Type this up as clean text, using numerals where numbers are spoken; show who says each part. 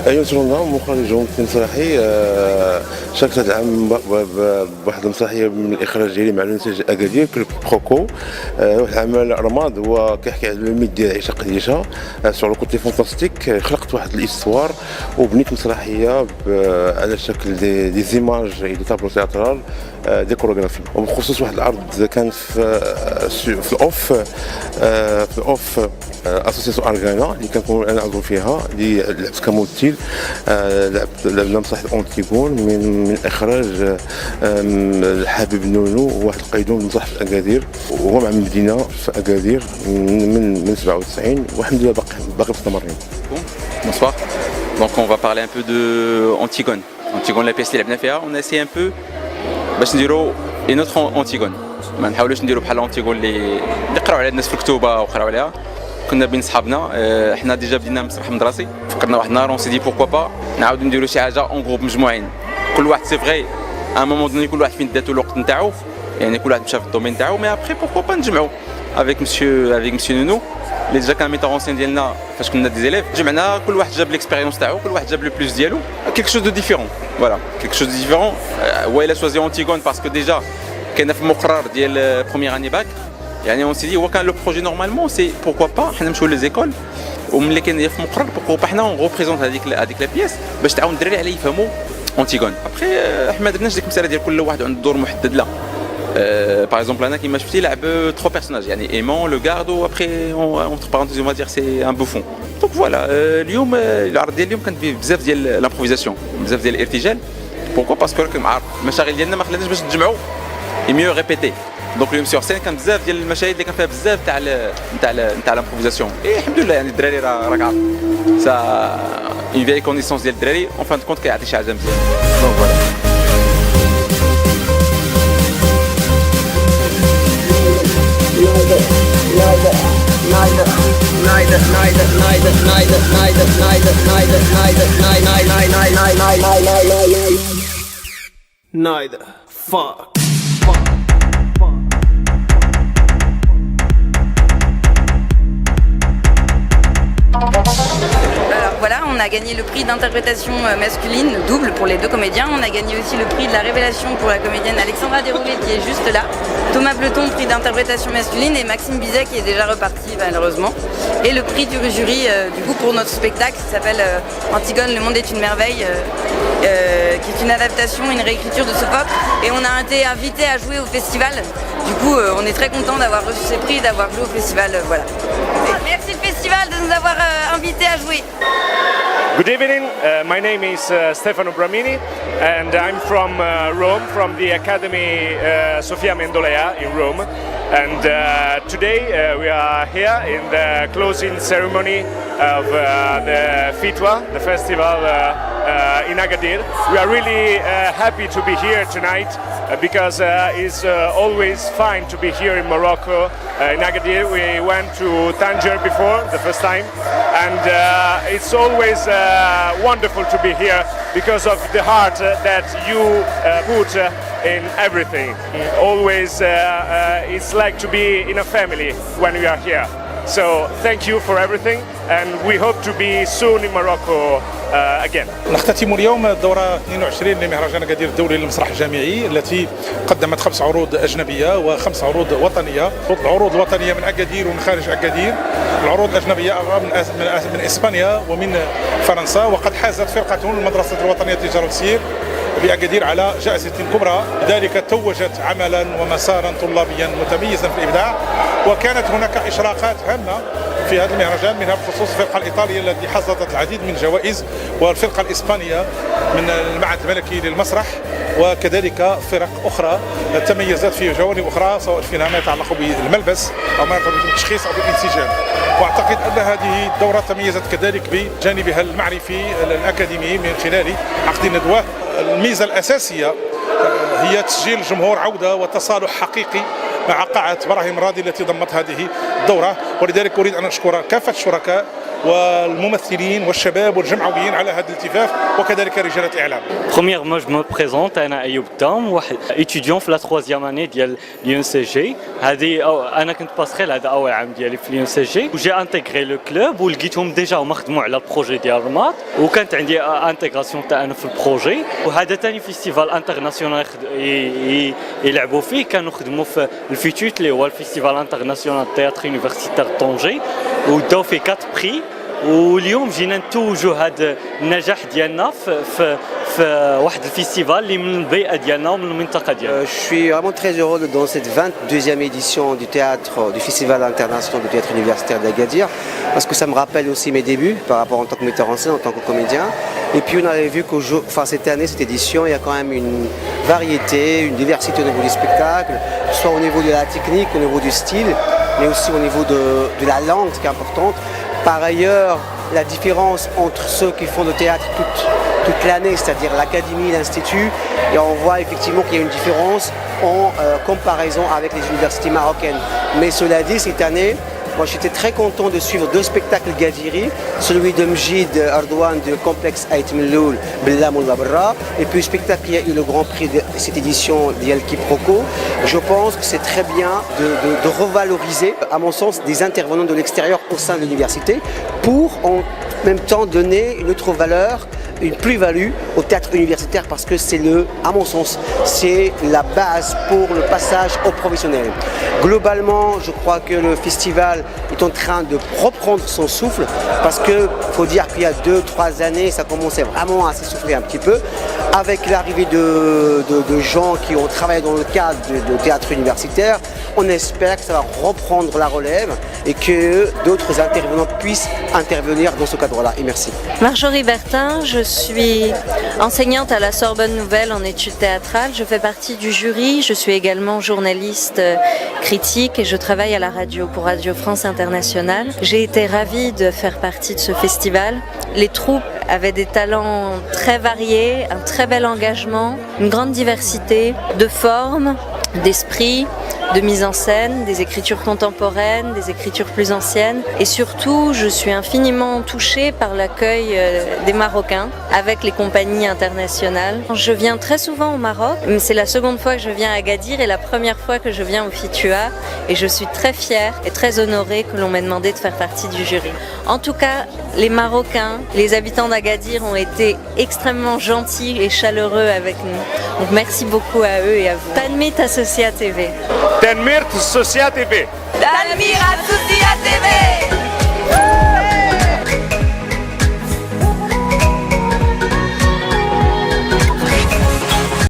Speaker 1: أيوة شغلنا مخرج مسرحي شاركت هذا العام بواحد المسرحية من الإخراج ديالي مع الإنتاج أكادير كلوب بروكو. واحد العمل رماد هو كيحكي على الميت ديال عيشة قديشة سور لو كوتي فانتاستيك. خلقت واحد الإستوار وبنيت مسرحية على شكل دي زيماج دي تابلو تياترال دي كوروغرافي، وبخصوص واحد العرض كان في الأوف اسوسياسيون ارغانا اللي كنكون انا عضو فيها، اللي لعبت كممثل. لعبنا مسرحيه اونتيغون من اخراج الحبيب نونو، وواحد القيدون من مسرح اكادير، وهو مع المدينه في اكادير من 97، والحمد لله باقي مستمرين.
Speaker 2: Bonsoir. Donc on va parler un peu de Antigone. Antigone la pièce اللي لعبنا فيها on a essayé un peu باش نديروا une autre Antigone. ما نحاولوش نديروا بحال Antigone اللي قراو عليها الناس في الكتوبه وقراو عليها. كنا بين صحابنا احنا ديجا بدينا مسرح مدرسي، فكرنا واحد النهار اون سي دي بوركوا با نعاودو نديرو شي حاجه اون جروب مجموعين، كل واحد سي فغي ان مومون دوني كل واحد فين داتو الوقت نتاعو، يعني كل واحد مشى في الدومين نتاعو، مي ابخي بوركوا با نجمعو افيك مسيو نونو اللي ديجا كان ميتور اونسيان ديالنا فاش كنا دي زيليف. جمعنا كل واحد جاب ليكسبيريونس تاعو، كل واحد جاب لو بلوس ديالو، كيك شوز دو ديفيرون. فوالا كيك شوز دو ديفيرون. هو الا شوازي اونتيغون باسكو ديجا كاينه في المقرر ديال بروميير اني باك. يعني on s'est dit وكان لو بروجي نورمالمون سي بوركوا با حنا نمشيو لي زيكول وملي كاين في مقرر بوركوا با حنا اون ريبريزونت هذيك لا بياس باش تعاون الدراري على يفهموا اونتيغون. ابخي حنا ما درناش ديك المساله ديال كل واحد عنده دور محدد، لا. باغ اكزومبل انا كيما شفتي لعب 3 بيرسوناج، يعني ايمون لو غارد وابخي اونتر بارونتيز اون دير سي ان بوفون. دونك فوالا اليوم العرض ديال اليوم كان فيه بزاف ديال لامبروفيزاسيون، بزاف ديال الارتجال. بوركوا باسكو راكم عارف المشاغل ديالنا ما خلاتناش باش نتجمعوا اي ميو ريبيتي. دونك اليوم سيغ سين كان بزاف ديال المشاهد اللي كان فيها بزاف تاع لامبروفيزاسيون. اي الحمد لله يعني الدراري راك عارف سا اون فيي كونديسيونس ديال الدراري اون فان كونت كيعطي شي حاجه مزيان. دونك فوالا.
Speaker 3: Neither. Fuck.
Speaker 4: Alors voilà, on a gagné le prix d'interprétation masculine double pour les deux comédiens. On a gagné aussi le prix de la révélation pour la comédienne Alexandra Desroulet qui est juste là. Thomas Bleton, prix d'interprétation masculine, et Maxime Bizet qui est déjà reparti malheureusement. Et le prix du jury du coup pour notre spectacle qui s'appelle Antigone, le monde est une merveille, qui est une adaptation, une réécriture de Sophocle. Et on a été invité à jouer au festival. Du coup, on est très content d'avoir reçu ces prix, d'avoir joué au festival. Voilà. Merci le festival de nous avoir invités à jouer.
Speaker 5: Good evening, my name is Stefano Bramini and I'm from Rome, from the Academy Sofia Mendolea in Rome, and today we are here in the closing ceremony of the FITWA, the festival in Agadir. We are really happy to be here tonight because it's always fine to be here in Morocco, in Agadir. We went to Tangier before, the first time, and it's always wonderful to be here because of the heart that you put in everything. Always it's like to be in a family when we are here. So thank you for everything and we hope to be soon in Morocco again.
Speaker 6: نختتم اليوم الدورة 22 لمهرجان أكادير الدولي للمسرح الجامعي التي قدمت 5 عروض أجنبية و5 عروض وطنية. العروض الوطنية من أكادير ومن خارج أكادير، العروض الأجنبية من إسبانيا ومن فرنسا. وقد حازت فرقة المدرسة الوطنية للتجارة والتسيير بأكادير على جائزة كبرى، لذلك توجت عملا ومسارا طلابيا متميزا في الإبداع. وكانت هناك إشراقات هامة في هذا المهرجان، منها بخصوص الفرقة الإيطالية التي حصدت العديد من الجوائز، والفرقة الإسبانية من المعهد الملكي للمسرح، وكذلك فرق أخرى تميزت في جوانب أخرى سواء فيما يتعلق بالملبس أو ما يتعلق بالتشخيص أو بالانسجام. وأعتقد أن هذه الدورة تميزت كذلك بجانبها المعرفي الأكاديمي من خلال عقد الندوة. الميزة الأساسية هي تسجيل جمهور عودة وتصالح حقيقي مع قاعة براهيم راضي التي ضمت هذه الدورة، ولذلك أريد أن أشكر كافة الشركاء والممثلين والشباب والجمعويين على هذا الالتفاف وكذلك رجال الإعلام.
Speaker 3: Premièrement, je me présente, أنا أيوب دام، étudiant في la 3e année ديال l'UNCG. هذه أنا كنت باسخيل، هذا أول عام ديالي في l'UNCG، وجي انتغري لو كلوب ولقيتهم ديجا هما خدموا على البروجي ديال رماد، وكانت عندي انتغراسيون تاع أنا في البروجي. وهذا ثاني فيستيفال انترناسيونال يلعبوا فيه، كانوا خدموا في الفيتوت اللي هو الفيستيفال انترناسيونال تياتر يونيفرسيتير طونجي، وداو فيه 4 بري. واليوم جينا نتوجوا هذا النجاح ديالنا في واحد الفيستيفال اللي من البيئه ديالنا ومن المنطقه ديالنا.
Speaker 7: Je suis vraiment très heureux dans cette 22e édition du théâtre du Festival international du théâtre universitaire d'Agadir, parce que ça me rappelle aussi mes débuts par rapport en tant que metteur en scène, en tant que comédien. Et puis on avait vu cette année, cette édition, il y a quand même une variété, une diversité au niveau du spectacle, soit au niveau de la technique, au niveau du style, mais aussi au niveau de la langue, ce qui est importante. Par ailleurs, la différence entre ceux qui font le théâtre toute l'année, c'est-à-dire l'académie, l'institut, et on voit effectivement qu'il y a une différence en comparaison avec les universités marocaines. Mais cela dit, cette année, moi j'étais très content de suivre 2 spectacles Gadiri, celui de Mjid Ardouane du complexe Ait Melloul, Bella Moula Barra, et puis le spectacle qui a eu le grand prix de cette édition d'Yal Kiproko. Je pense que c'est très bien de revaloriser, à mon sens, des intervenants de l'extérieur au sein de l'université pour en même temps donner une autre valeur, une plus-value au théâtre universitaire, parce que c'est à mon sens, c'est la base pour le passage au professionnel. Globalement, je crois que le festival est en train de reprendre son souffle, parce que faut dire qu'il y a 2-3 années, ça commençait vraiment à s'essouffler un petit peu. Avec l'arrivée de gens qui ont travaillé dans le cadre de théâtre universitaire, on espère que ça va reprendre la relève et que d'autres intervenants puissent intervenir dans ce cadre-là. Et merci.
Speaker 8: Marjorie Bertin, je suis enseignante à la Sorbonne Nouvelle en études théâtrales. Je fais partie du jury. Je suis également journaliste critique et je travaille à la radio pour Radio France Internationale. J'ai été ravie de faire partie de ce festival. Les troupes avaient des talents très variés, un très bel engagement, une grande diversité de formes, d'esprit, de mise en scène, des écritures contemporaines, des écritures plus anciennes. Et surtout, je suis infiniment touchée par l'accueil des Marocains avec les compagnies internationales. Je viens très souvent au Maroc, mais c'est la seconde fois que je viens à Agadir et la première fois que je viens au FITUA. Et je suis très fière et très honorée que l'on m'ait demandé de faire partie du jury. En tout cas, les Marocains, les habitants d'Agadir ont été extrêmement gentils et chaleureux avec nous. Donc merci beaucoup à eux et à vous. Tanmit Associat TV.
Speaker 5: Tanmir Associat TV.
Speaker 4: Tanmir Associat TV.